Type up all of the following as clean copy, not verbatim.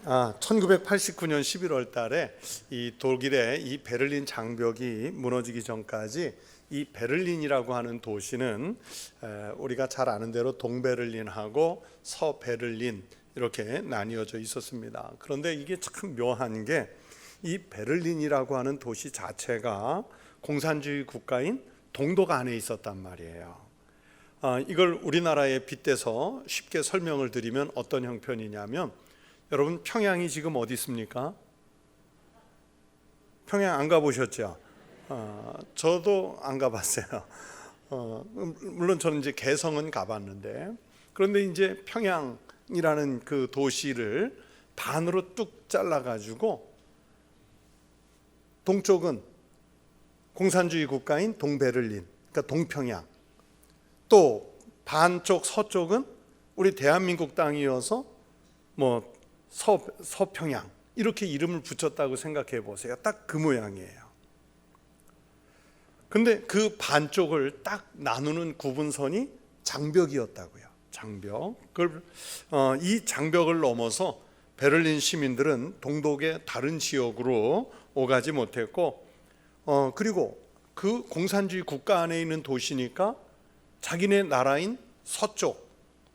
1989년 11월 달에 이 독일의 이 베를린 장벽이 무너지기 전까지 이 베를린이라고 하는 도시는 우리가 잘 아는 대로 동베를린하고 서베를린 이렇게 나뉘어져 있었습니다. 그런데 이게 참 묘한 게 이 베를린이라고 하는 도시 자체가 공산주의 국가인 동독 안에 있었단 말이에요. 이걸 우리나라에 빗대서 쉽게 설명을 드리면 어떤 형편이냐면, 여러분 평양이 지금 어디 있습니까? 평양 안 가보셨죠? 저도 안 가봤어요. 물론 저는 이제 개성은 가봤는데, 그런데 이제 평양이라는 그 도시를 반으로 뚝 잘라가지고 동쪽은 공산주의 국가인 동베를린, 그러니까 동평양, 또 반쪽 서쪽은 우리 대한민국 땅이어서 뭐 서평양, 이렇게 이름을 붙였다고 생각해 보세요. 딱 그 모양이에요. 근데 그 반쪽을 딱 나누는 구분선이 장벽이었다고요. 장벽. 이 장벽을 넘어서 베를린 시민들은 동독의 다른 지역으로 오가지 못했고, 그리고 그 공산주의 국가 안에 있는 도시니까 자기네 나라인 서쪽,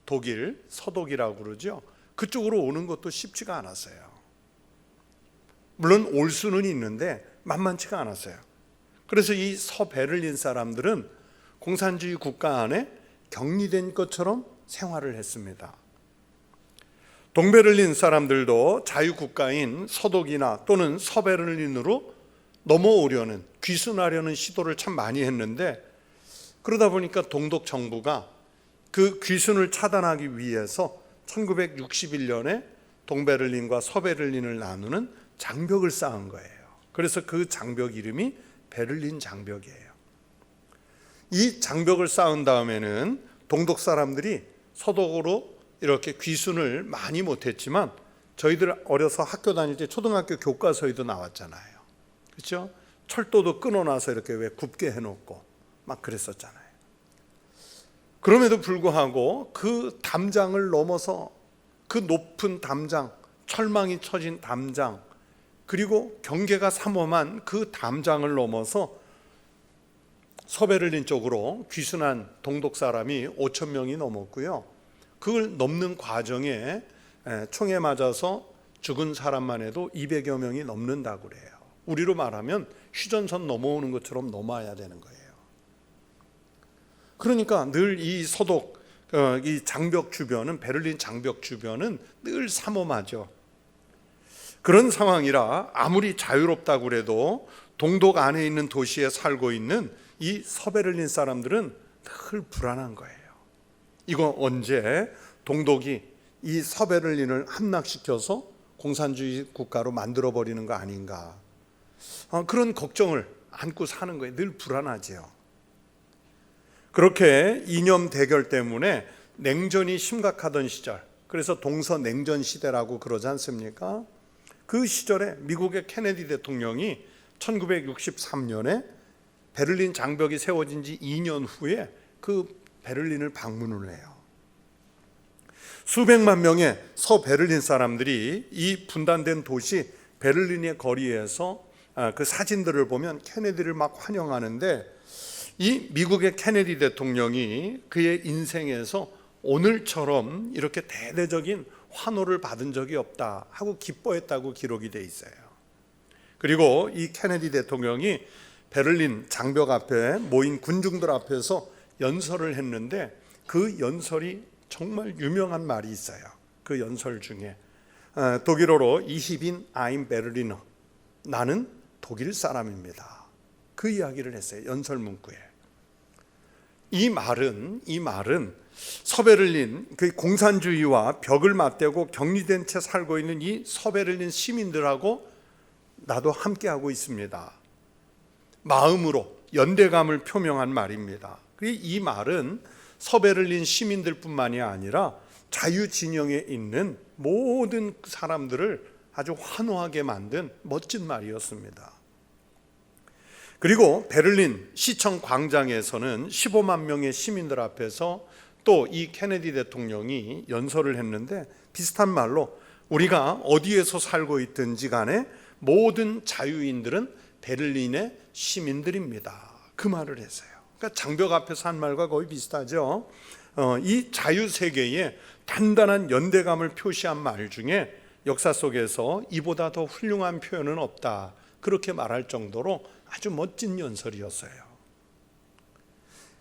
독일, 서독이라고 그러죠. 그쪽으로 오는 것도 쉽지가 않았어요. 물론 올 수는 있는데 만만치가 않았어요. 그래서 이 서베를린 사람들은 공산주의 국가 안에 격리된 것처럼 생활을 했습니다. 동베를린 사람들도 자유국가인 서독이나 또는 서베를린으로 넘어오려는, 귀순하려는 시도를 참 많이 했는데, 그러다 보니까 동독 정부가 그 귀순을 차단하기 위해서 1961년에 동베를린과 서베를린을 나누는 장벽을 쌓은 거예요. 그래서 그 장벽 이름이 베를린 장벽이에요. 이 장벽을 쌓은 다음에는 동독 사람들이 서독으로 이렇게 귀순을 많이 못했지만, 저희들 어려서 학교 다닐 때 초등학교 교과서에도 나왔잖아요. 그렇죠? 철도도 끊어놔서 이렇게 왜 굽게 해놓고 막 그랬었잖아요. 그럼에도 불구하고 그 담장을 넘어서, 그 높은 담장, 철망이 쳐진 담장, 그리고 경계가 삼엄한 그 담장을 넘어서 서베를린 쪽으로 귀순한 동독 사람이 5천 명이 넘었고요. 그걸 넘는 과정에 총에 맞아서 죽은 사람만 해도 200여 명이 넘는다고 그래요. 우리로 말하면 휴전선 넘어오는 것처럼 넘어야 되는 거예요. 그러니까 늘 이 서독, 이 장벽 주변은, 베를린 장벽 주변은 늘 삼엄하죠. 그런 상황이라 아무리 자유롭다고 해도 동독 안에 있는 도시에 살고 있는 이 서베를린 사람들은 늘 불안한 거예요. 이거 언제 동독이 이 서베를린을 함락시켜서 공산주의 국가로 만들어버리는 거 아닌가, 그런 걱정을 안고 사는 거예요. 늘 불안하지요. 그렇게 이념 대결 때문에 냉전이 심각하던 시절, 그래서 동서냉전 시대라고 그러지 않습니까? 그 시절에 미국의 케네디 대통령이 1963년에 베를린 장벽이 세워진 지 2년 후에 그 베를린을 방문을 해요. 수백만 명의 서베를린 사람들이 이 분단된 도시 베를린의 거리에서 그 사진들을 보면 케네디를 막 환영하는데, 이 미국의 케네디 대통령이 그의 인생에서 오늘처럼 이렇게 대대적인 환호를 받은 적이 없다 하고 기뻐했다고 기록이 돼 있어요. 그리고 이 케네디 대통령이 베를린 장벽 앞에 모인 군중들 앞에서 연설을 했는데, 그 연설이 정말 유명한 말이 있어요. 그 연설 중에 독일어로 Ich bin ein Berliner, 나는 독일 사람입니다, 그 이야기를 했어요. 연설 문구에. 이 말은 서베를린, 그 공산주의와 벽을 맞대고 격리된 채 살고 있는 이 서베를린 시민들하고 나도 함께하고 있습니다, 마음으로 연대감을 표명한 말입니다. 이 말은 서베를린 시민들뿐만이 아니라 자유진영에 있는 모든 사람들을 아주 환호하게 만든 멋진 말이었습니다. 그리고 베를린 시청 광장에서는 15만 명의 시민들 앞에서 또 이 케네디 대통령이 연설을 했는데, 비슷한 말로 우리가 어디에서 살고 있든지 간에 모든 자유인들은 베를린의 시민들입니다. 그 말을 했어요. 그러니까 장벽 앞에서 한 말과 거의 비슷하죠. 이 자유세계에 단단한 연대감을 표시한 말 중에 역사 속에서 이보다 더 훌륭한 표현은 없다, 그렇게 말할 정도로 아주 멋진 연설이었어요.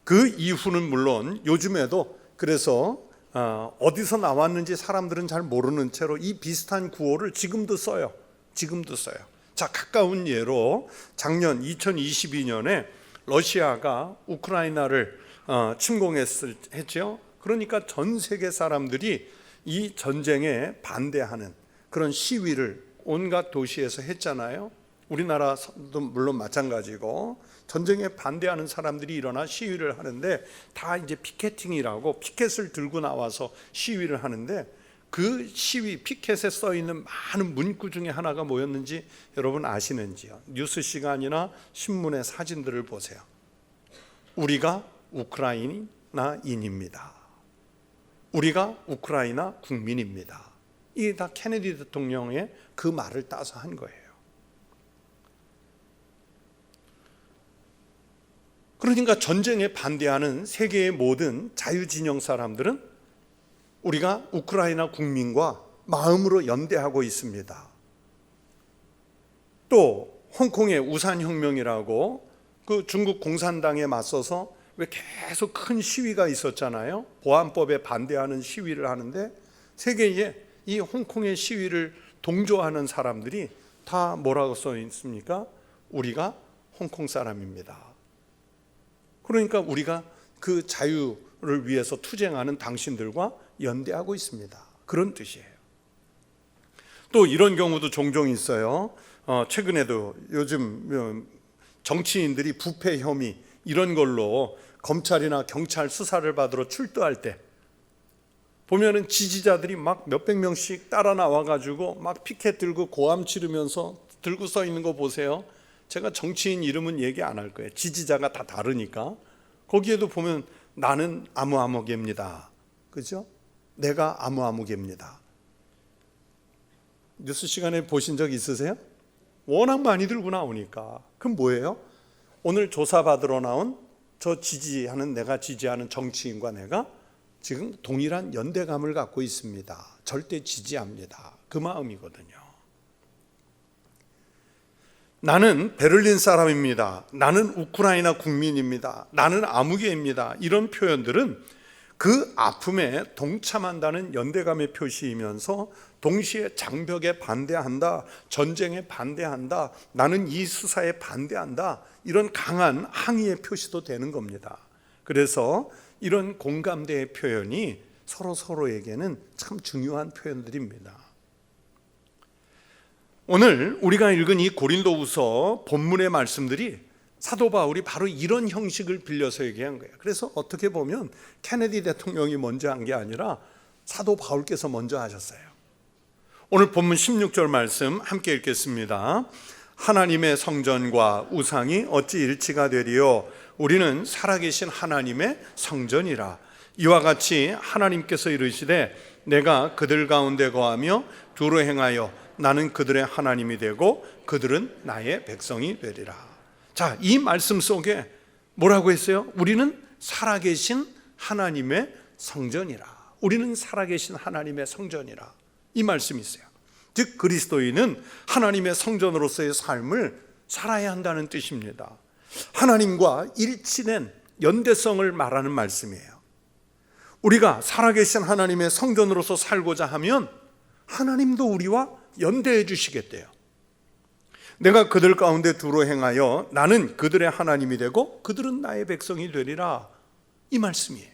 그 이후는 물론 요즘에도 그래서 어디서 나왔는지 사람들은 잘 모르는 채로 이 비슷한 구호를 지금도 써요. 자, 가까운 예로 작년 2022년에 러시아가 우크라이나를 침공했죠. 그러니까 전 세계 사람들이 이 전쟁에 반대하는 그런 시위를 온갖 도시에서 했잖아요. 우리나라도 물론 마찬가지고 전쟁에 반대하는 사람들이 일어나 시위를 하는데 다 이제 피켓팅이라고 피켓을 들고 나와서 시위를 하는데 그 시위 피켓에 써 있는 많은 문구 중에 하나가 뭐였는지 여러분 아시는지요? 뉴스 시간이나 신문의 사진들을 보세요. 우리가 우크라이나인입니다. 우리가 우크라이나 국민입니다. 이게 다 케네디 대통령의 그 말을 따서 한 거예요. 그러니까 전쟁에 반대하는 세계의 모든 자유진영 사람들은 우리가 우크라이나 국민과 마음으로 연대하고 있습니다. 또 홍콩의 우산혁명이라고 그 중국 공산당에 맞서서 왜 계속 큰 시위가 있었잖아요. 보안법에 반대하는 시위를 하는데 세계에 이 홍콩의 시위를 동조하는 사람들이 다 뭐라고 써 있습니까? 우리가 홍콩 사람입니다. 그러니까 우리가 그 자유를 위해서 투쟁하는 당신들과 연대하고 있습니다. 그런 뜻이에요. 또 이런 경우도 종종 있어요. 최근에도 요즘 정치인들이 부패 혐의 이런 걸로 검찰이나 경찰 수사를 받으러 출두할 때 보면은 지지자들이 막 몇백 명씩 따라 나와가지고 막 피켓 들고 고함 치르면서 들고 서 있는 거 보세요. 제가 정치인 이름은 얘기 안 할 거예요. 지지자가 다 다르니까. 거기에도 보면 나는 아무개입니다. 그죠? 내가 아무개입니다. 뉴스 시간에 보신 적 있으세요? 워낙 많이 들고 나오니까. 그럼 뭐예요? 오늘 조사받으러 나온 저 지지하는, 내가 지지하는 정치인과 내가 지금 동일한 연대감을 갖고 있습니다. 절대 지지합니다. 그 마음이거든요. 나는 베를린 사람입니다. 나는 우크라이나 국민입니다. 나는 아무개입니다. 이런 표현들은 그 아픔에 동참한다는 연대감의 표시이면서 동시에 장벽에 반대한다, 전쟁에 반대한다, 나는 이 수사에 반대한다, 이런 강한 항의의 표시도 되는 겁니다. 그래서 이런 공감대의 표현이 서로에게는 참 중요한 표현들입니다. 오늘 우리가 읽은 이 고린도후서 본문의 말씀들이 사도 바울이 바로 이런 형식을 빌려서 얘기한 거예요. 그래서 어떻게 보면 케네디 대통령이 먼저 한 게 아니라 사도 바울께서 먼저 하셨어요. 오늘 본문 16절 말씀 함께 읽겠습니다. 하나님의 성전과 우상이 어찌 일치가 되리요? 우리는 살아계신 하나님의 성전이라. 이와 같이 하나님께서 이르시되 내가 그들 가운데 거하며 두루 행하여 나는 그들의 하나님이 되고 그들은 나의 백성이 되리라. 자, 이 말씀 속에 뭐라고 했어요? 우리는 살아계신 하나님의 성전이라. 우리는 살아계신 하나님의 성전이라. 이 말씀이 있어요. 즉 그리스도인은 하나님의 성전으로서의 삶을 살아야 한다는 뜻입니다. 하나님과 일치된 연대성을 말하는 말씀이에요. 우리가 살아계신 하나님의 성전으로서 살고자 하면 하나님도 우리와 연대해 주시겠대요. 내가 그들 가운데 두루 행하여 나는 그들의 하나님이 되고 그들은 나의 백성이 되리라. 이 말씀이에요.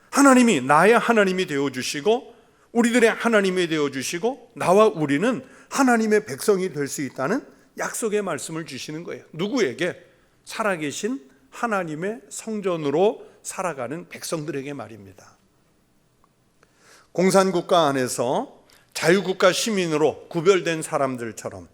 하나님이 나의 하나님이 되어주시고 우리들의 하나님이 되어주시고 나와 우리는 하나님의 백성이 될 수 있다는 약속의 말씀을 주시는 거예요. 누구에게? 살아계신 하나님의 성전으로 살아가는 백성들에게 말입니다. 공산국가 안에서 자유국가 시민으로 구별된 사람들처럼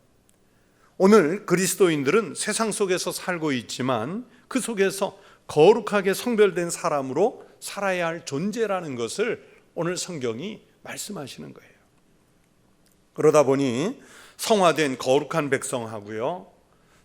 오늘 그리스도인들은 세상 속에서 살고 있지만 그 속에서 거룩하게 성별된 사람으로 살아야 할 존재라는 것을 오늘 성경이 말씀하시는 거예요. 그러다 보니 성화된 거룩한 백성하고요,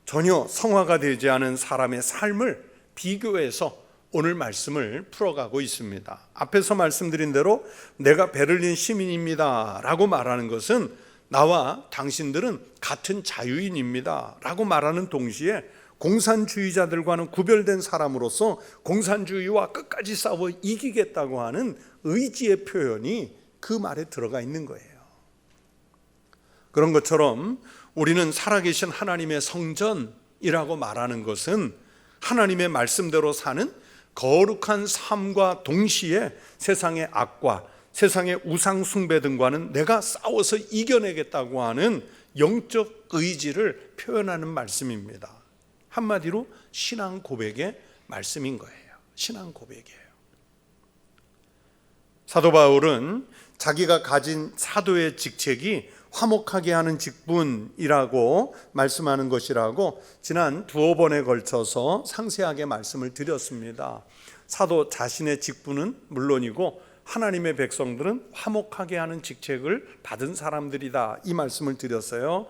전혀 성화가 되지 않은 사람의 삶을 비교해서 오늘 말씀을 풀어가고 있습니다. 앞에서 말씀드린 대로 내가 베를린 시민입니다 라고 말하는 것은 나와 당신들은 같은 자유인입니다 라고 말하는 동시에 공산주의자들과는 구별된 사람으로서 공산주의와 끝까지 싸워 이기겠다고 하는 의지의 표현이 그 말에 들어가 있는 거예요. 그런 것처럼 우리는 살아계신 하나님의 성전이라고 말하는 것은 하나님의 말씀대로 사는 거룩한 삶과 동시에 세상의 악과 세상의 우상 숭배 등과는 내가 싸워서 이겨내겠다고 하는 영적 의지를 표현하는 말씀입니다. 한마디로 신앙 고백의 말씀인 거예요. 신앙 고백이에요. 사도 바울은 자기가 가진 사도의 직책이 화목하게 하는 직분이라고 말씀하는 것이라고 지난 두어 번에 걸쳐서 상세하게 말씀을 드렸습니다. 사도 자신의 직분은 물론이고 하나님의 백성들은 화목하게 하는 직책을 받은 사람들이다, 이 말씀을 드렸어요.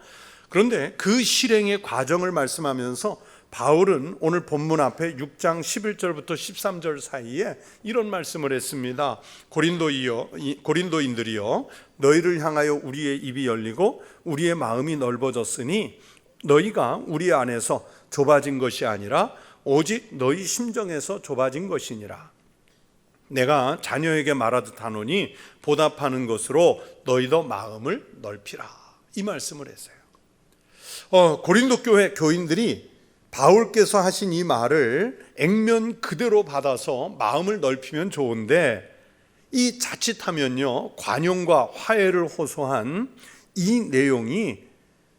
그런데 그 실행의 과정을 말씀하면서 바울은 오늘 본문 앞에 6장 11절부터 13절 사이에 이런 말씀을 했습니다. 고린도인들이여, 너희를 향하여 우리의 입이 열리고 우리의 마음이 넓어졌으니 너희가 우리 안에서 좁아진 것이 아니라 오직 너희 심정에서 좁아진 것이니라. 내가 자녀에게 말하듯 하노니 보답하는 것으로 너희도 마음을 넓히라, 이 말씀을 했어요. 고린도 교회 교인들이 바울께서 하신 이 말을 액면 그대로 받아서 마음을 넓히면 좋은데, 이 자칫하면요 관용과 화해를 호소한 이 내용이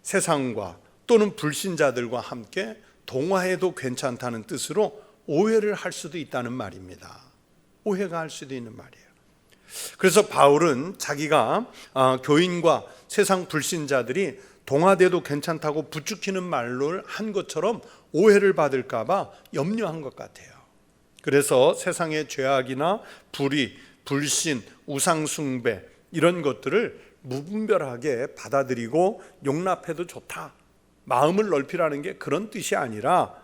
세상과 또는 불신자들과 함께 동화해도 괜찮다는 뜻으로 오해를 할 수도 있다는 말입니다. 오해가 할 수도 있는 말이에요. 그래서 바울은 자기가 교인과 세상 불신자들이 동화돼도 괜찮다고 부추기는 말로 한 것처럼 오해를 받을까 봐 염려한 것 같아요. 그래서 세상의 죄악이나 불의, 불신, 우상숭배 이런 것들을 무분별하게 받아들이고 용납해도 좋다, 마음을 넓히라는 게 그런 뜻이 아니라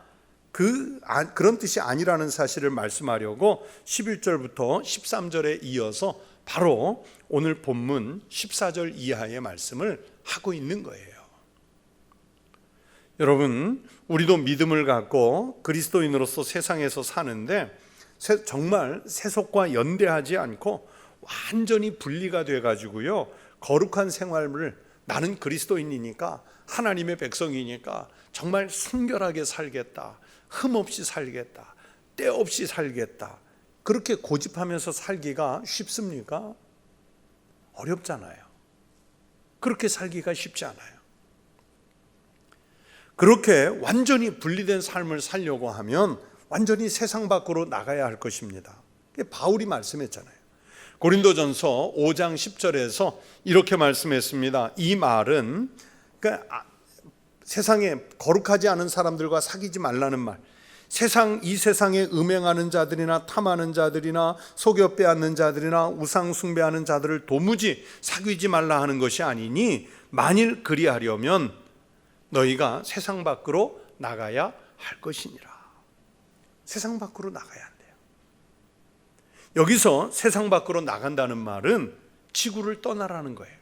그런 뜻이 아니라는 사실을 말씀하려고 11절부터 13절에 이어서 바로 오늘 본문 14절 이하의 말씀을 하고 있는 거예요. 여러분, 우리도 믿음을 갖고 그리스도인으로서 세상에서 사는데 정말 세속과 연대하지 않고 완전히 분리가 돼가지고요, 거룩한 생활을, 나는 그리스도인이니까 하나님의 백성이니까 정말 순결하게 살겠다, 흠없이 살겠다, 때 없이 살겠다, 그렇게 고집하면서 살기가 쉽습니까? 어렵잖아요. 그렇게 살기가 쉽지 않아요. 그렇게 완전히 분리된 삶을 살려고 하면 완전히 세상 밖으로 나가야 할 것입니다. 바울이 말씀했잖아요. 고린도전서 5장 10절에서 이렇게 말씀했습니다. 이 말은 세상에 거룩하지 않은 사람들과 사귀지 말라는 말, 이 세상에 음행하는 자들이나 탐하는 자들이나 속여 빼앗는 자들이나 우상 숭배하는 자들을 도무지 사귀지 말라 하는 것이 아니니 만일 그리하려면 너희가 세상 밖으로 나가야 할 것이니라. 세상 밖으로 나가야 한대요. 여기서 세상 밖으로 나간다는 말은 지구를 떠나라는 거예요.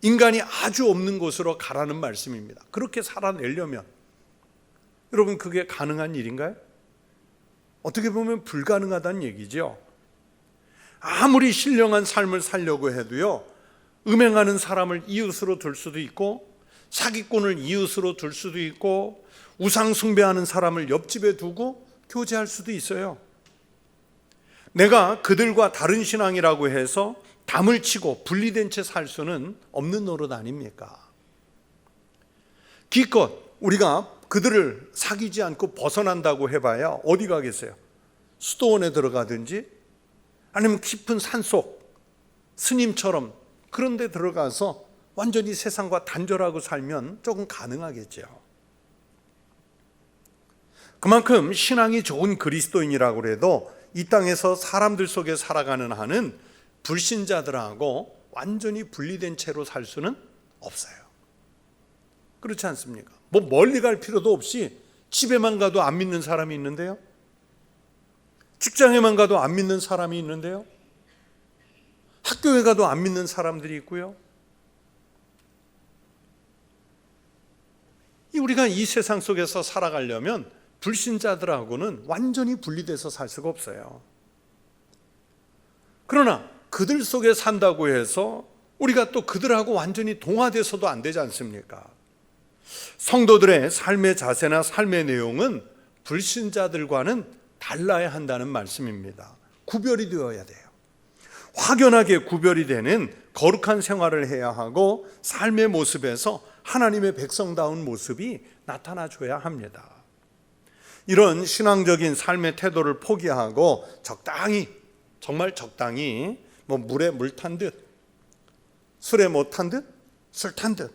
인간이 아주 없는 곳으로 가라는 말씀입니다. 그렇게 살아내려면 여러분, 그게 가능한 일인가요? 어떻게 보면 불가능하다는 얘기죠. 아무리 신령한 삶을 살려고 해도요, 음행하는 사람을 이웃으로 둘 수도 있고 사기꾼을 이웃으로 둘 수도 있고 우상 숭배하는 사람을 옆집에 두고 교제할 수도 있어요. 내가 그들과 다른 신앙이라고 해서 담을 치고 분리된 채 살 수는 없는 노릇 아닙니까? 기껏 우리가 그들을 사귀지 않고 벗어난다고 해봐야 어디 가겠어요? 수도원에 들어가든지 아니면 깊은 산속 스님처럼 그런 데 들어가서 완전히 세상과 단절하고 살면 조금 가능하겠죠. 그만큼 신앙이 좋은 그리스도인이라고 해도 이 땅에서 사람들 속에 살아가는 한은 불신자들하고 완전히 분리된 채로 살 수는 없어요. 그렇지 않습니까? 뭐 멀리 갈 필요도 없이 집에만 가도 안 믿는 사람이 있는데요. 직장에만 가도 안 믿는 사람이 있는데요. 학교에 가도 안 믿는 사람들이 있고요. 우리가 이 세상 속에서 살아가려면 불신자들하고는 완전히 분리돼서 살 수가 없어요. 그러나 그들 속에 산다고 해서 우리가 또 그들하고 완전히 동화돼서도 안 되지 않습니까? 성도들의 삶의 자세나 삶의 내용은 불신자들과는 달라야 한다는 말씀입니다. 구별이 되어야 돼요. 확연하게 구별이 되는 거룩한 생활을 해야 하고 삶의 모습에서 하나님의 백성다운 모습이 나타나줘야 합니다. 이런 신앙적인 삶의 태도를 포기하고 적당히, 정말 적당히 물에 물 탄 듯, 술에 못 탄 듯, 술 탄 듯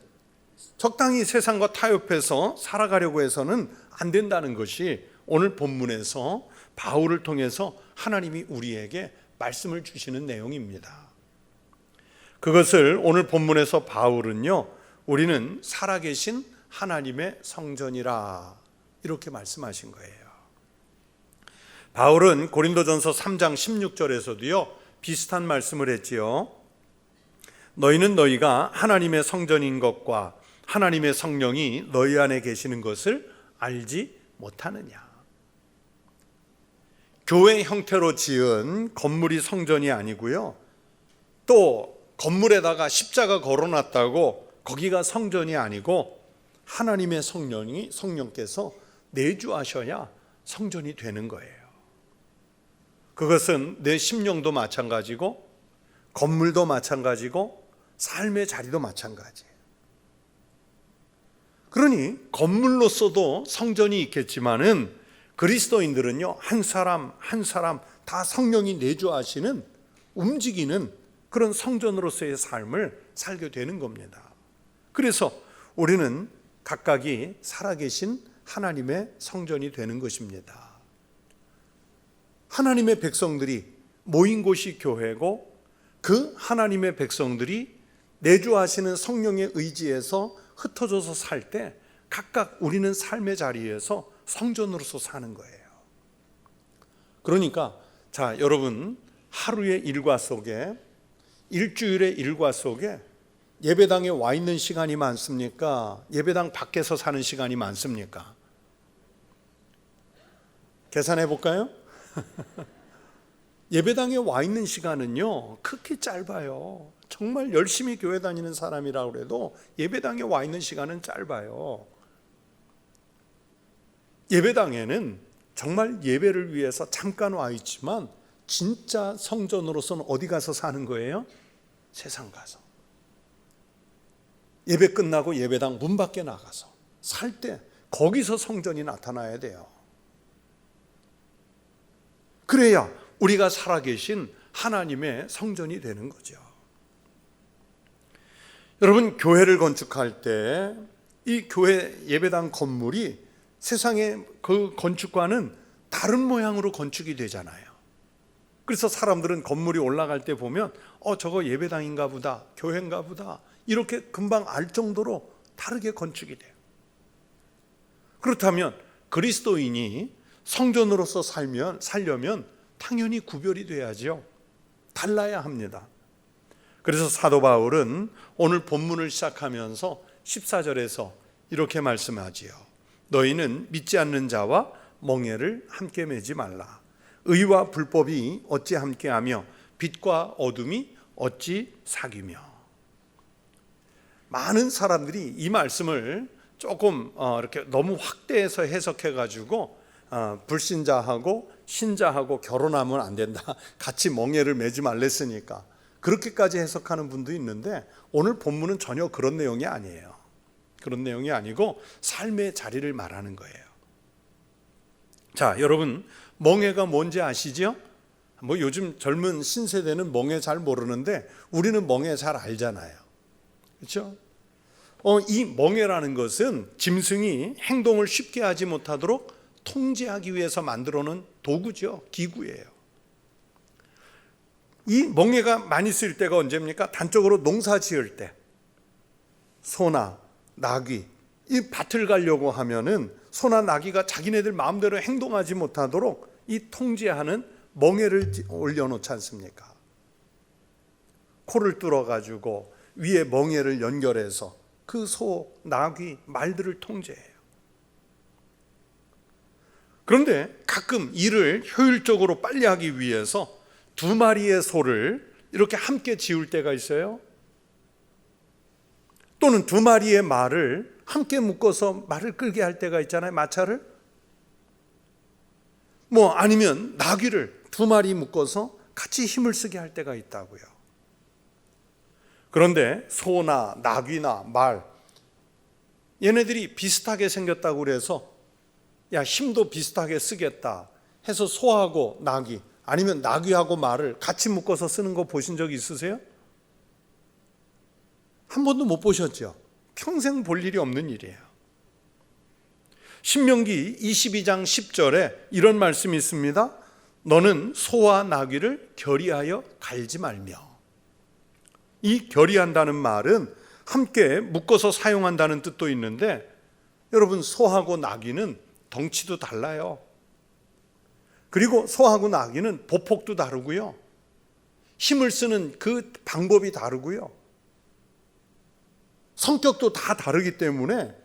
적당히 세상과 타협해서 살아가려고 해서는 안 된다는 것이 오늘 본문에서 바울을 통해서 하나님이 우리에게 말씀을 주시는 내용입니다. 그것을 오늘 본문에서 바울은요, 우리는 살아계신 하나님의 성전이라 이렇게 말씀하신 거예요. 바울은 고린도전서 3장 16절에서도요 비슷한 말씀을 했지요. 너희는 너희가 하나님의 성전인 것과 하나님의 성령이 너희 안에 계시는 것을 알지 못하느냐. 교회 형태로 지은 건물이 성전이 아니고요, 또 건물에다가 십자가 걸어놨다고 거기가 성전이 아니고 하나님의 성령께서 내주하셔야 성전이 되는 거예요. 그것은 내 심령도 마찬가지고 건물도 마찬가지고 삶의 자리도 마찬가지예요. 그러니 건물로서도 성전이 있겠지만은 그리스도인들은요, 한 사람 한 사람 다 성령이 내주하시는 움직이는 그런 성전으로서의 삶을 살게 되는 겁니다. 그래서 우리는 각각이 살아계신 하나님의 성전이 되는 것입니다. 하나님의 백성들이 모인 곳이 교회고 그 하나님의 백성들이 내주하시는 성령의 의지에서 흩어져서 살 때 각각 우리는 삶의 자리에서 성전으로서 사는 거예요. 그러니까 자, 여러분 하루의 일과 속에, 일주일의 일과 속에 예배당에 와 있는 시간이 많습니까? 예배당 밖에서 사는 시간이 많습니까? 계산해 볼까요? 예배당에 와 있는 시간은요 극히 짧아요. 정말 열심히 교회 다니는 사람이라고 해도 예배당에 와 있는 시간은 짧아요. 예배당에는 정말 예배를 위해서 잠깐 와 있지만 진짜 성전으로서는 어디 가서 사는 거예요? 세상 가서. 예배 끝나고 예배당 문 밖에 나가서 살 때 거기서 성전이 나타나야 돼요. 그래야 우리가 살아계신 하나님의 성전이 되는 거죠. 여러분, 교회를 건축할 때 이 교회 예배당 건물이 세상의 그 건축과는 다른 모양으로 건축이 되잖아요. 그래서 사람들은 건물이 올라갈 때 보면 저거 예배당인가 보다, 교회인가 보다 이렇게 금방 알 정도로 다르게 건축이 돼요. 그렇다면 그리스도인이 성전으로서 살려면 당연히 구별이 돼야죠. 달라야 합니다. 그래서 사도 바울은 오늘 본문을 시작하면서 14절에서 이렇게 말씀하지요. 너희는 믿지 않는 자와 멍에를 함께 매지 말라. 의와 불법이 어찌 함께하며 빛과 어둠이 어찌 사귀며. 많은 사람들이 이 말씀을 조금 이렇게 너무 확대해서 해석해가지고 불신자하고 신자하고 결혼하면 안 된다, 같이 멍에를 매지 말랬으니까 그렇게까지 해석하는 분도 있는데 오늘 본문은 전혀 그런 내용이 아니에요. 그런 내용이 아니고 삶의 자리를 말하는 거예요. 자, 여러분 멍에가 뭔지 아시죠? 요즘 젊은 신세대는 멍에 잘 모르는데 우리는 멍에 잘 알잖아요. 그렇죠? 이 멍에라는 것은 짐승이 행동을 쉽게 하지 못하도록 통제하기 위해서 만들어 놓은 도구죠. 기구예요. 이 멍에가 많이 쓰일 때가 언제입니까? 단적으로 농사 지을 때 소나 나귀 이 밭을 가려고 하면은 소나 나귀가 자기네들 마음대로 행동하지 못하도록 이 통제하는 멍에를 올려놓지 않습니까? 코를 뚫어가지고 위에 멍에를 연결해서 그 소, 나귀, 말들을 통제해요. 그런데 가끔 일을 효율적으로 빨리 하기 위해서 두 마리의 소를 이렇게 함께 지울 때가 있어요. 또는 두 마리의 말을 함께 묶어서 말을 끌게 할 때가 있잖아요. 마차를. 아니면 나귀를 두 마리 묶어서 같이 힘을 쓰게 할 때가 있다고요. 그런데 소나 나귀나 말 얘네들이 비슷하게 생겼다고 그래서 야 힘도 비슷하게 쓰겠다 해서 소하고 나귀 아니면 나귀하고 말을 같이 묶어서 쓰는 거 보신 적 있으세요? 한 번도 못 보셨죠? 평생 볼 일이 없는 일이에요. 신명기 22장 10절에 이런 말씀이 있습니다. 너는 소와 나귀를 결의하여 갈지 말며. 이 결의한다는 말은 함께 묶어서 사용한다는 뜻도 있는데 여러분 소하고 나귀는 덩치도 달라요. 그리고 소하고 나귀는 보폭도 다르고요. 힘을 쓰는 그 방법이 다르고요. 성격도 다 다르기 때문에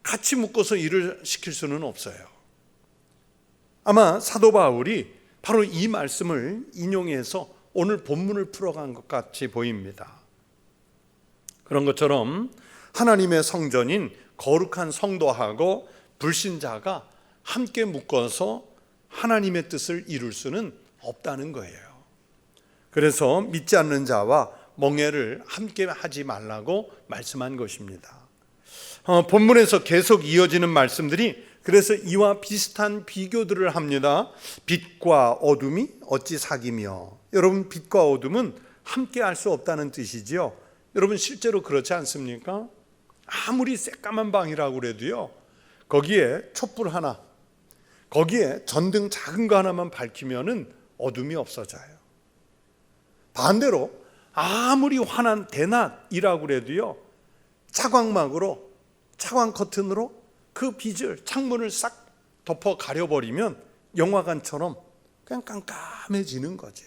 같이 묶어서 일을 시킬 수는 없어요. 아마 사도 바울이 바로 이 말씀을 인용해서 오늘 본문을 풀어간 것 같이 보입니다. 그런 것처럼 하나님의 성전인 거룩한 성도하고 불신자가 함께 묶어서 하나님의 뜻을 이룰 수는 없다는 거예요. 그래서 믿지 않는 자와 멍에를 함께 하지 말라고 말씀한 것입니다. 본문에서 계속 이어지는 말씀들이 그래서 이와 비슷한 비교들을 합니다. 빛과 어둠이 어찌 사귀며. 여러분 빛과 어둠은 함께 할 수 없다는 뜻이지요. 여러분 실제로 그렇지 않습니까? 아무리 새까만 방이라고 그래도요. 거기에 촛불 하나, 거기에 전등 작은 거 하나만 밝히면은 어둠이 없어져요. 반대로 아무리 환한 대낮이라고 그래도요. 차광막으로, 차광 커튼으로 그 빛을 창문을 싹 덮어 가려버리면 영화관처럼 그냥 깜깜해지는 거죠.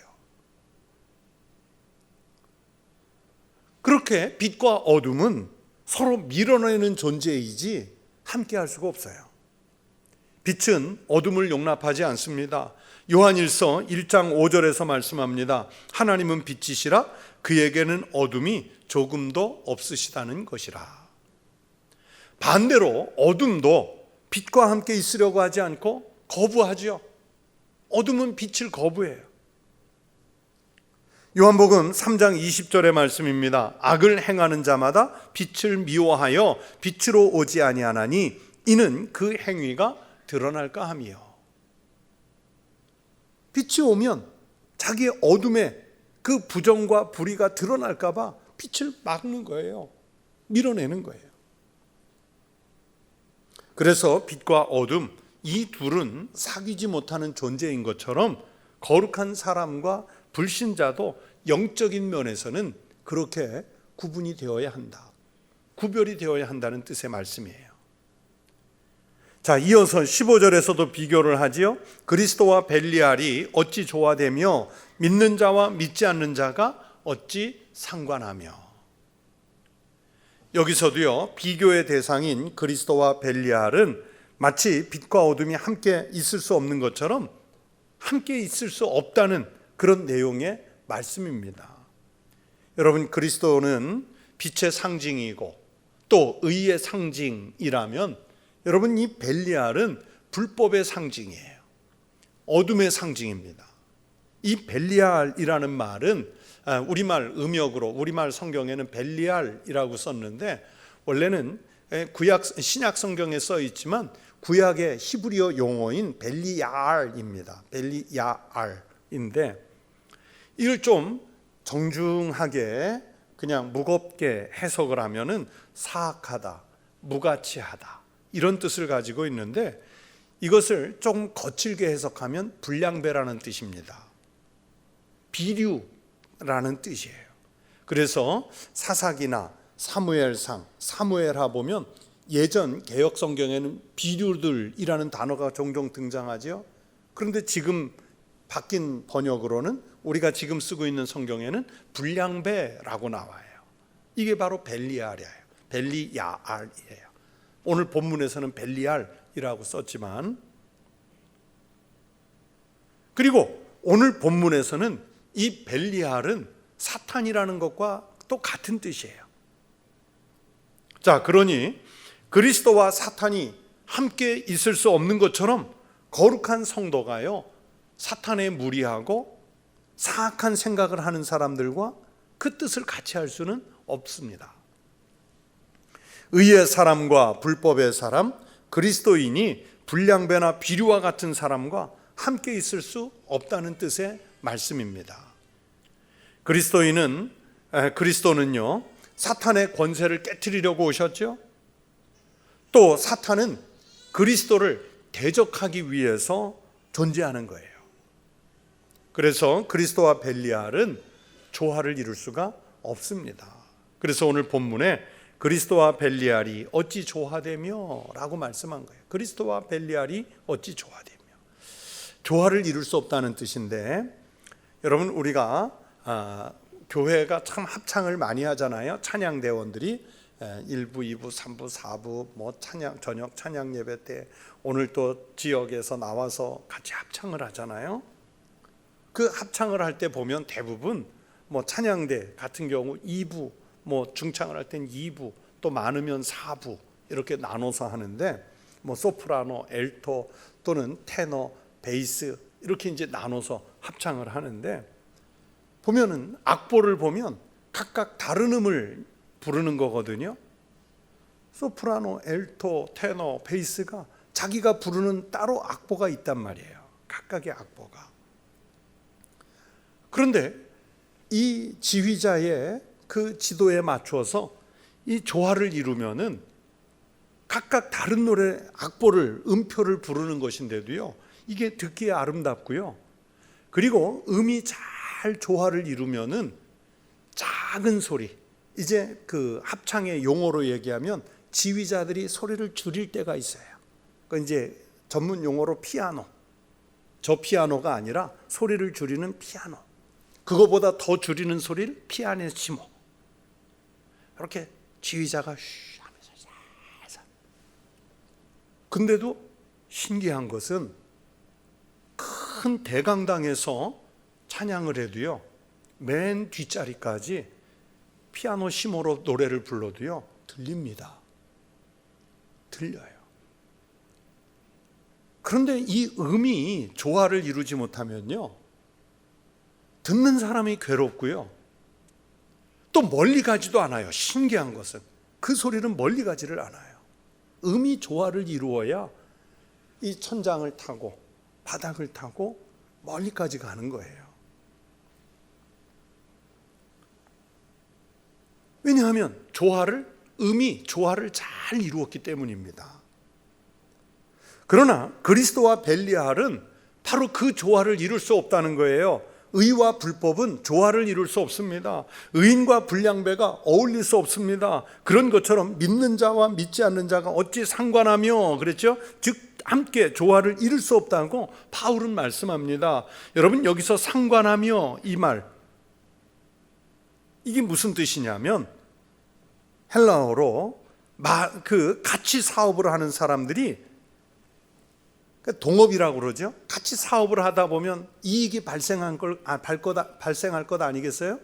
그렇게 빛과 어둠은 서로 밀어내는 존재이지 함께 할 수가 없어요. 빛은 어둠을 용납하지 않습니다. 요한일서 1장 5절에서 말씀합니다. 하나님은 빛이시라 그에게는 어둠이 조금도 없으시다는 것이라. 반대로 어둠도 빛과 함께 있으려고 하지 않고 거부하죠. 어둠은 빛을 거부해요. 요한복음 3장 20절의 말씀입니다. 악을 행하는 자마다 빛을 미워하여 빛으로 오지 아니하나니 이는 그 행위가 드러날까 함이요. 빛이 오면 자기의 어둠에 그 부정과 불의가 드러날까 봐 빛을 막는 거예요. 밀어내는 거예요. 그래서 빛과 어둠 이 둘은 사귀지 못하는 존재인 것처럼 거룩한 사람과 불신자도 영적인 면에서는 그렇게 구분이 되어야 한다. 구별이 되어야 한다는 뜻의 말씀이에요. 자, 이어서 15절에서도 비교를 하지요. 그리스도와 벨리알이 어찌 조화되며 믿는 자와 믿지 않는 자가 어찌 상관하며. 여기서도요, 비교의 대상인 그리스도와 벨리알은 마치 빛과 어둠이 함께 있을 수 없는 것처럼 함께 있을 수 없다는 그런 내용의 말씀입니다. 여러분, 그리스도는 빛의 상징이고 또 의의 상징이라면 여러분 이 벨리알은 불법의 상징이에요. 어둠의 상징입니다. 이 벨리알이라는 말은 우리말 음역으로 우리말 성경에는 벨리알이라고 썼는데 원래는 구약 신약 성경에 써 있지만 구약의 히브리어 용어인 벨리알입니다. 벨리야알인데 이걸 좀 정중하게 그냥 무겁게 해석을 하면은 사악하다, 무가치하다 이런 뜻을 가지고 있는데 이것을 좀 거칠게 해석하면 불량배라는 뜻입니다. 비류라는 뜻이에요. 그래서 사사기나 사무엘상, 사무엘하 보면 예전 개역 성경에는 비류들이라는 단어가 종종 등장하죠. 그런데 지금 바뀐 번역으로는 우리가 지금 쓰고 있는 성경에는 불량배라고 나와요. 이게 바로 벨리알이에요. 벨리야알이에요. 오늘 본문에서는 벨리알이라고 썼지만, 그리고 오늘 본문에서는 이 벨리알은 사탄이라는 것과 또 같은 뜻이에요. 자, 그러니 그리스도와 사탄이 함께 있을 수 없는 것처럼 거룩한 성도가요, 사탄에 무리하고 사악한 생각을 하는 사람들과 그 뜻을 같이 할 수는 없습니다. 의의 사람과 불법의 사람, 그리스도인이 불량배나 비류와 같은 사람과 함께 있을 수 없다는 뜻의 말씀입니다. 그리스도는요, 사탄의 권세를 깨트리려고 오셨죠. 또 사탄은 그리스도를 대적하기 위해서 존재하는 거예요. 그래서 그리스도와 벨리알은 조화를 이룰 수가 없습니다. 그래서 오늘 본문에 그리스도와 벨리알이 어찌 조화되며 라고 말씀한 거예요. 그리스도와 벨리알이 어찌 조화되며, 조화를 이룰 수 없다는 뜻인데, 여러분, 우리가 교회가 참 합창을 많이 하잖아요. 찬양대원들이 1부, 2부, 3부, 4부 뭐 저녁 찬양 예배 때 오늘 또 지역에서 나와서 같이 합창을 하잖아요. 그 합창을 할 때 보면 대부분 뭐 찬양대 같은 경우 2부, 뭐 중창을 할 땐 2부, 또 많으면 4부 이렇게 나눠서 하는데, 뭐 소프라노, 엘토 또는 테너, 베이스 이렇게 이제 나눠서 합창을 하는데, 보면은 악보를 보면 각각 다른 음을 부르는 거거든요. 소프라노, 엘토, 테너, 베이스가 자기가 부르는 따로 악보가 있단 말이에요. 각각의 악보가. 그런데 이 지휘자의 그 지도에 맞춰서 이 조화를 이루면은 각각 다른 노래 악보를, 음표를 부르는 것인데도요, 이게 듣기에 아름답고요, 그리고 음이 잘 조화를 이루면은 작은 소리, 이제 그 합창의 용어로 얘기하면 지휘자들이 소리를 줄일 때가 있어요. 그 이제 전문 용어로 피아노, 저 피아노가 아니라 소리를 줄이는 피아노, 그거보다 더 줄이는 소리를 피아니시모, 이렇게 지휘자가 쉬 하면서 살살. 근데도 신기한 것은 큰 대강당에서 찬양을 해도요, 맨 뒷자리까지 피아노 시모로 노래를 불러도요, 들립니다. 들려요. 그런데 이 음이 조화를 이루지 못하면요, 듣는 사람이 괴롭고요, 또 멀리 가지도 않아요. 신기한 것은 그 소리는 멀리 가지를 않아요. 음이 조화를 이루어야 이 천장을 타고 바닥을 타고 멀리까지 가는 거예요. 왜냐하면 음이 조화를 잘 이루었기 때문입니다. 그러나 그리스도와 벨리알은 바로 그 조화를 이룰 수 없다는 거예요. 의와 불법은 조화를 이룰 수 없습니다. 의인과 불량배가 어울릴 수 없습니다. 그런 것처럼 믿는 자와 믿지 않는 자가 어찌 상관하며, 그랬죠? 즉 함께 조화를 이룰 수 없다고 바울은 말씀합니다. 여러분, 여기서 상관하며, 이 말, 이게 무슨 뜻이냐면, 헬라어로 같이 사업을 하는 사람들이 동업이라고 그러죠. 같이 사업을 하다 보면 이익이 발생할 것 아니겠어요?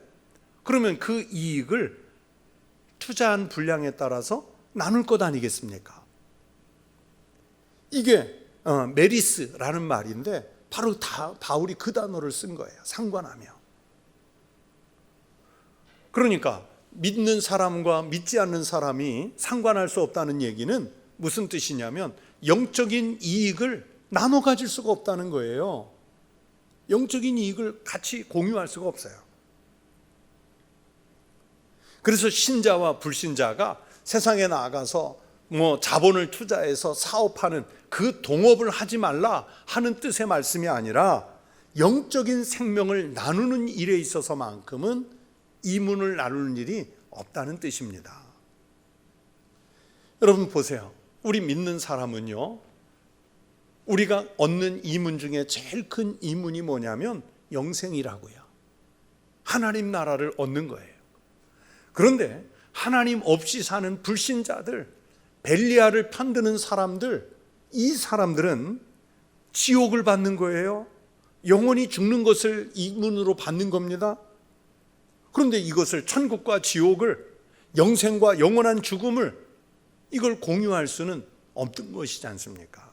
그러면 그 이익을 투자한 분량에 따라서 나눌 것 아니겠습니까? 이게 메리스라는 말인데 바로 바울이 그 단어를 쓴 거예요. 상관하며. 그러니까 믿는 사람과 믿지 않는 사람이 상관할 수 없다는 얘기는 무슨 뜻이냐면, 영적인 이익을 나눠 가질 수가 없다는 거예요. 영적인 이익을 같이 공유할 수가 없어요. 그래서 신자와 불신자가 세상에 나가서 뭐 자본을 투자해서 사업하는 그 동업을 하지 말라 하는 뜻의 말씀이 아니라, 영적인 생명을 나누는 일에 있어서만큼은 이문을 나누는 일이 없다는 뜻입니다. 여러분 보세요. 우리 믿는 사람은요, 우리가 얻는 이문 중에 제일 큰 이문이 뭐냐면 영생이라고요. 하나님 나라를 얻는 거예요. 그런데 하나님 없이 사는 불신자들, 벨리알을 편드는 사람들, 이 사람들은 지옥을 받는 거예요. 영원히 죽는 것을 이문으로 받는 겁니다. 그런데 이것을 천국과 지옥을, 영생과 영원한 죽음을, 이걸 공유할 수는 없는 것이지 않습니까?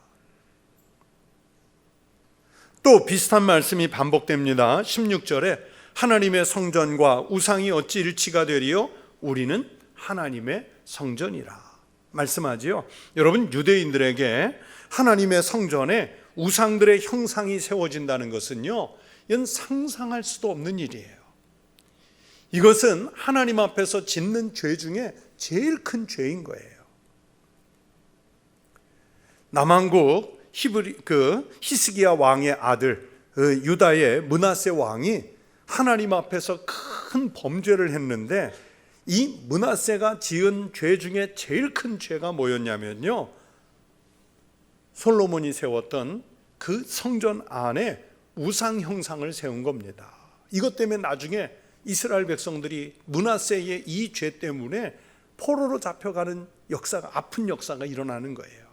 또 비슷한 말씀이 반복됩니다. 16절에 하나님의 성전과 우상이 어찌 일치가 되리요? 우리는 하나님의 성전이라 말씀하지요. 여러분, 유대인들에게 하나님의 성전에 우상들의 형상이 세워진다는 것은요, 이건 상상할 수도 없는 일이에요. 이것은 하나님 앞에서 짓는 죄 중에 제일 큰 죄인 거예요. 남왕국 히스기야 왕의 아들 유다의 므낫세 왕이 하나님 앞에서 큰 범죄를 했는데, 이 므낫세가 지은 죄 중에 제일 큰 죄가 뭐였냐면요, 솔로몬이 세웠던 그 성전 안에 우상 형상을 세운 겁니다. 이것 때문에 나중에 이스라엘 백성들이 므낫세의 이 죄 때문에 포로로 잡혀가는 역사가, 아픈 역사가 일어나는 거예요.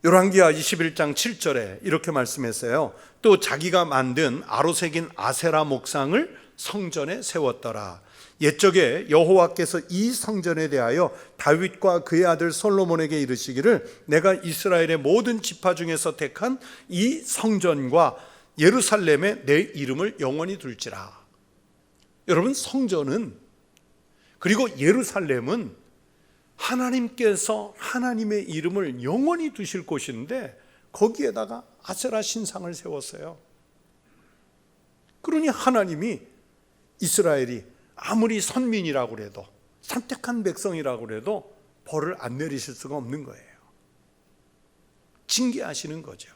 열왕기하 21장 7절에 이렇게 말씀했어요. 또 자기가 만든 아로새긴 아세라 목상을 성전에 세웠더라. 옛적에 여호와께서 이 성전에 대하여 다윗과 그의 아들 솔로몬에게 이르시기를, 내가 이스라엘의 모든 지파 중에서 택한 이 성전과 예루살렘에 내 이름을 영원히 둘지라. 여러분, 성전은, 그리고 예루살렘은 하나님께서 하나님의 이름을 영원히 두실 곳인데, 거기에다가 아세라 신상을 세웠어요. 그러니 하나님이 이스라엘이 아무리 선민이라고 해도, 선택한 백성이라고 해도 벌을 안 내리실 수가 없는 거예요. 징계하시는 거죠.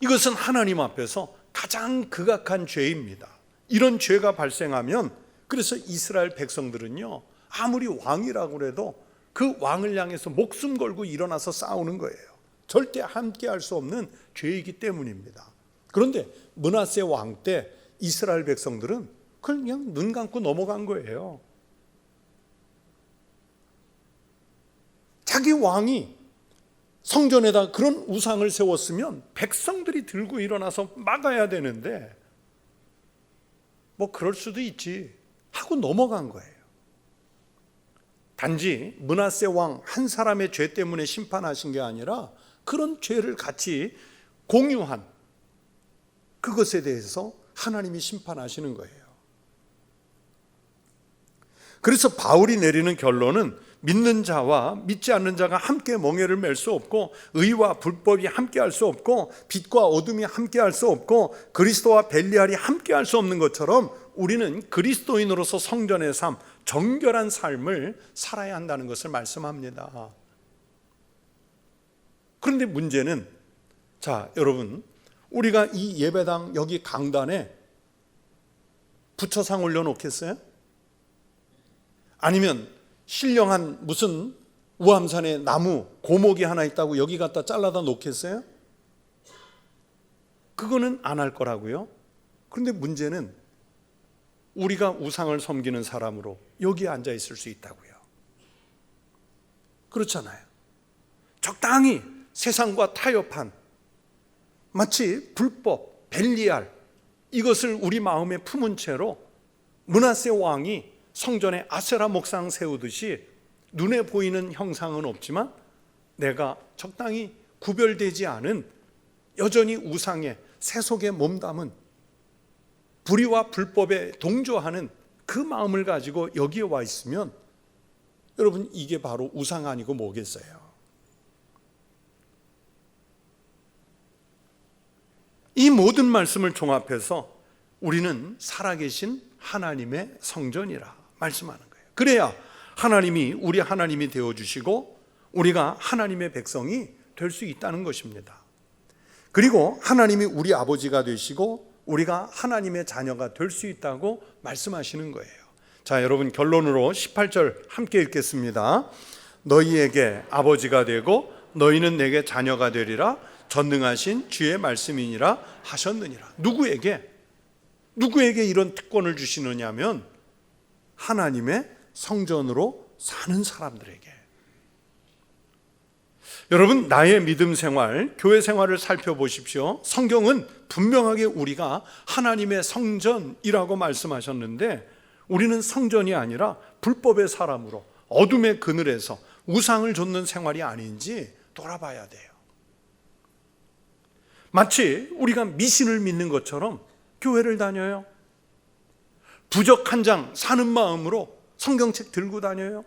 이것은 하나님 앞에서 가장 극악한 죄입니다. 이런 죄가 발생하면, 그래서 이스라엘 백성들은요, 아무리 왕이라고 해도 그 왕을 향해서 목숨 걸고 일어나서 싸우는 거예요. 절대 함께 할 수 없는 죄이기 때문입니다. 그런데 므낫세 왕 때 이스라엘 백성들은 그냥 눈 감고 넘어간 거예요. 자기 왕이 성전에다 그런 우상을 세웠으면 백성들이 들고 일어나서 막아야 되는데, 뭐 그럴 수도 있지 하고 넘어간 거예요. 단지 므낫세 왕 한 사람의 죄 때문에 심판하신 게 아니라, 그런 죄를 같이 공유한 그것에 대해서 하나님이 심판하시는 거예요. 그래서 바울이 내리는 결론은, 믿는 자와 믿지 않는 자가 함께 멍에를 맬 수 없고, 의와 불법이 함께 할 수 없고, 빛과 어둠이 함께 할 수 없고, 그리스도와 벨리알이 함께 할 수 없는 것처럼, 우리는 그리스도인으로서 성전의 삶, 정결한 삶을 살아야 한다는 것을 말씀합니다. 그런데 문제는, 자 여러분, 우리가 이 예배당 여기 강단에 부처상 올려놓겠어요? 아니면 신령한 무슨 우암산에 나무 고목이 하나 있다고 여기 갖다 잘라다 놓겠어요? 그거는 안 할 거라고요. 그런데 문제는, 우리가 우상을 섬기는 사람으로 여기에 앉아 있을 수 있다고요. 그렇잖아요. 적당히 세상과 타협한, 마치 불법, 벨리알, 이것을 우리 마음에 품은 채로 므낫세 왕이 성전에 아세라 목상 세우듯이 눈에 보이는 형상은 없지만 내가 적당히 구별되지 않은, 여전히 우상에 세속에 몸담은, 불의와 불법에 동조하는 그 마음을 가지고 여기에 와 있으면, 여러분, 이게 바로 우상 아니고 뭐겠어요? 이 모든 말씀을 종합해서 우리는 살아계신 하나님의 성전이라 말씀하는 거예요. 그래야 하나님이 우리 하나님이 되어주시고 우리가 하나님의 백성이 될 수 있다는 것입니다. 그리고 하나님이 우리 아버지가 되시고 우리가 하나님의 자녀가 될 수 있다고 말씀하시는 거예요. 자, 여러분 결론으로 18절 함께 읽겠습니다. 너희에게 아버지가 되고 너희는 내게 자녀가 되리라 전능하신 주의 말씀이니라 하셨느니라. 누구에게 이런 특권을 주시느냐면 하나님의 성전으로 사는 사람들에게. 여러분, 나의 믿음 생활, 교회 생활을 살펴보십시오. 성경은 분명하게 우리가 하나님의 성전이라고 말씀하셨는데 우리는 성전이 아니라 불법의 사람으로 어둠의 그늘에서 우상을 좇는 생활이 아닌지 돌아봐야 돼요. 마치 우리가 미신을 믿는 것처럼 교회를 다녀요. 부적 한 장 사는 마음으로 성경책 들고 다녀요.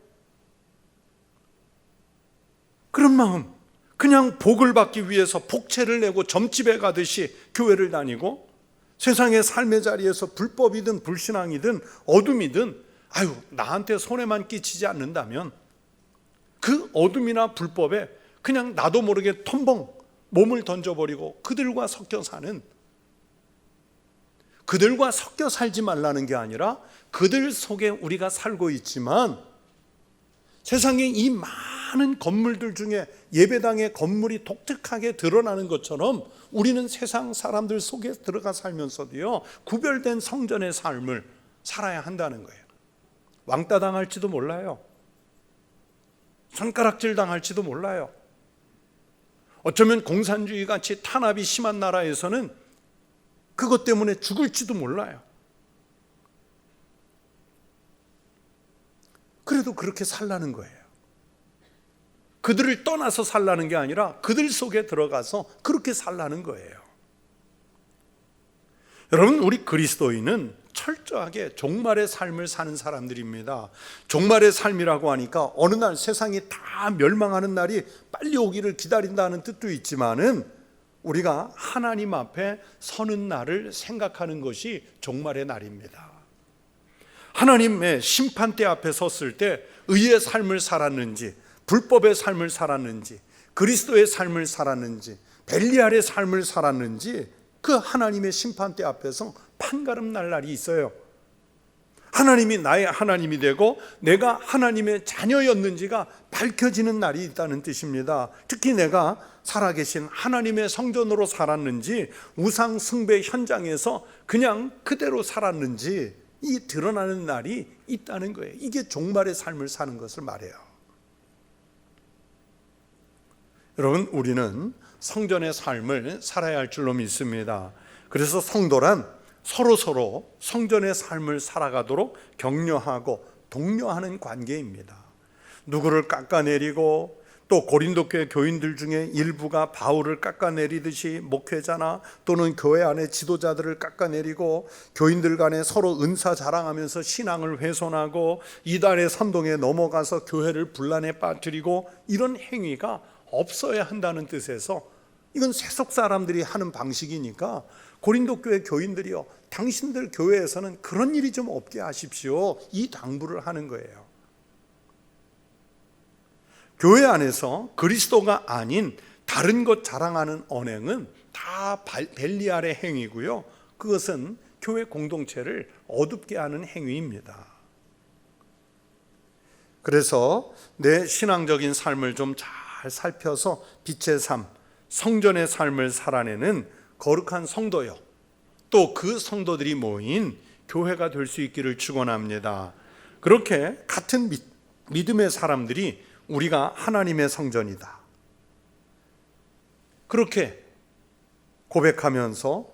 그런 마음, 그냥 복을 받기 위해서 복채를 내고 점집에 가듯이 교회를 다니고 세상의 삶의 자리에서 불법이든 불신앙이든 어둠이든 나한테 손해만 끼치지 않는다면 그 어둠이나 불법에 그냥 나도 모르게 텀벙 몸을 던져버리고 그들과 섞여 사는, 그들과 섞여 살지 말라는 게 아니라 그들 속에 우리가 살고 있지만 세상에 이 많은 건물들 중에 예배당의 건물이 독특하게 드러나는 것처럼 우리는 세상 사람들 속에 들어가 살면서도요 구별된 성전의 삶을 살아야 한다는 거예요. 왕따 당할지도 몰라요. 손가락질 당할지도 몰라요. 어쩌면 공산주의 같이 탄압이 심한 나라에서는 그것 때문에 죽을지도 몰라요. 그래도 그렇게 살라는 거예요. 그들을 떠나서 살라는 게 아니라 그들 속에 들어가서 그렇게 살라는 거예요. 여러분, 우리 그리스도인은 철저하게 종말의 삶을 사는 사람들입니다. 종말의 삶이라고 하니까 어느 날 세상이 다 멸망하는 날이 빨리 오기를 기다린다는 뜻도 있지만은 우리가 하나님 앞에 서는 날을 생각하는 것이 종말의 날입니다. 하나님의 심판대 앞에 섰을 때 의의 삶을 살았는지, 불법의 삶을 살았는지, 그리스도의 삶을 살았는지, 벨리알의 삶을 살았는지 그 하나님의 심판대 앞에서 판가름 날 날이 있어요. 하나님이 나의 하나님이 되고 내가 하나님의 자녀였는지가 밝혀지는 날이 있다는 뜻입니다. 특히 내가 살아계신 하나님의 성전으로 살았는지 우상 숭배 현장에서 그냥 그대로 살았는지 이 드러나는 날이 있다는 거예요. 이게 종말의 삶을 사는 것을 말해요. 여러분, 우리는 성전의 삶을 살아야 할 줄로 믿습니다. 그래서 성도란 서로 성전의 삶을 살아가도록 격려하고 독려하는 관계입니다. 누구를 깎아내리고 또 고린도 교회 교인들 중에 일부가 바울을 깎아내리듯이 목회자나 또는 교회 안에 지도자들을 깎아내리고 교인들 간에 서로 은사 자랑하면서 신앙을 훼손하고 이단의 선동에 넘어가서 교회를 분란에 빠뜨리고 이런 행위가 없어야 한다는 뜻에서 이건 세속 사람들이 하는 방식이니까 고린도 교회 교인들이요, 당신들 교회에서는 그런 일이 좀 없게 하십시오, 이 당부를 하는 거예요. 교회 안에서 그리스도가 아닌 다른 것 자랑하는 언행은 다 벨리알의 행위고요, 그것은 교회 공동체를 어둡게 하는 행위입니다. 그래서 내 신앙적인 삶을 좀 잘 살펴서 빛의 삶, 성전의 삶을 살아내는 거룩한 성도요, 또 그 성도들이 모인 교회가 될 수 있기를 축원합니다. 그렇게 같은 믿음의 사람들이 우리가 하나님의 성전이다, 그렇게 고백하면서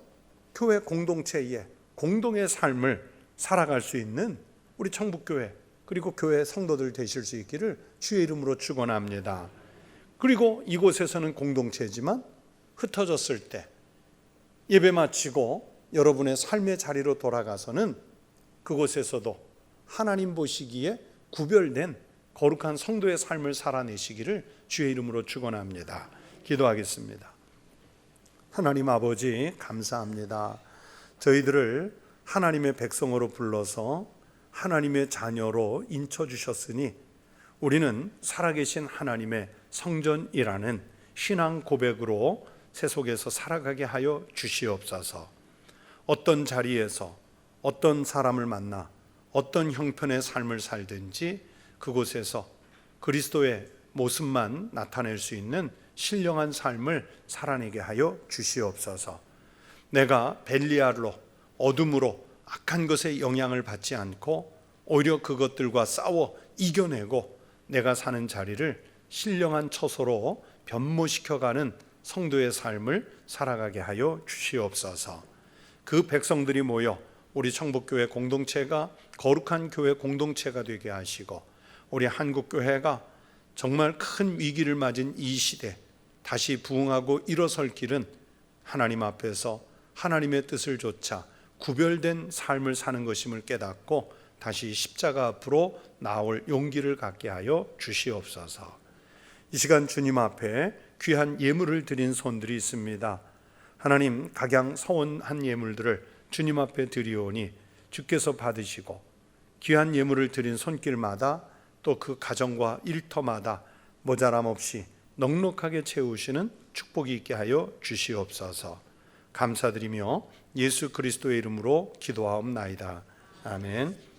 교회 공동체의 공동의 삶을 살아갈 수 있는 우리 청북교회 그리고 교회 성도들 되실 수 있기를 주의 이름으로 축원합니다. 그리고 이곳에서는 공동체지만 흩어졌을 때 예배 마치고 여러분의 삶의 자리로 돌아가서는 그곳에서도 하나님 보시기에 구별된 거룩한 성도의 삶을 살아내시기를 주의 이름으로 축원합니다. 기도하겠습니다. 하나님 아버지, 감사합니다. 저희들을 하나님의 백성으로 불러서 하나님의 자녀로 인쳐주셨으니 우리는 살아계신 하나님의 성전이라는 신앙 고백으로 세속에서 살아가게 하여 주시옵소서. 어떤 자리에서 어떤 사람을 만나 어떤 형편의 삶을 살든지 그곳에서 그리스도의 모습만 나타낼 수 있는 신령한 삶을 살아내게 하여 주시옵소서. 내가 벨리알로 어둠으로 악한 것에 영향을 받지 않고 오히려 그것들과 싸워 이겨내고 내가 사는 자리를 신령한 처소로 변모시켜가는 성도의 삶을 살아가게 하여 주시옵소서. 그 백성들이 모여 우리 청북교회 공동체가 거룩한 교회 공동체가 되게 하시고 우리 한국교회가 정말 큰 위기를 맞은 이 시대 다시 부흥하고 일어설 길은 하나님 앞에서 하나님의 뜻을 좇아 구별된 삶을 사는 것임을 깨닫고 다시 십자가 앞으로 나올 용기를 갖게 하여 주시옵소서. 이 시간 주님 앞에 귀한 예물을 드린 손들이 있습니다. 하나님, 각양 서원한 예물들을 주님 앞에 드리오니 주께서 받으시고 귀한 예물을 드린 손길마다 또 그 가정과 일터마다 모자람 없이 넉넉하게 채우시는 축복이 있게 하여 주시옵소서. 감사드리며 예수 그리스도의 이름으로 기도하옵나이다. 아멘.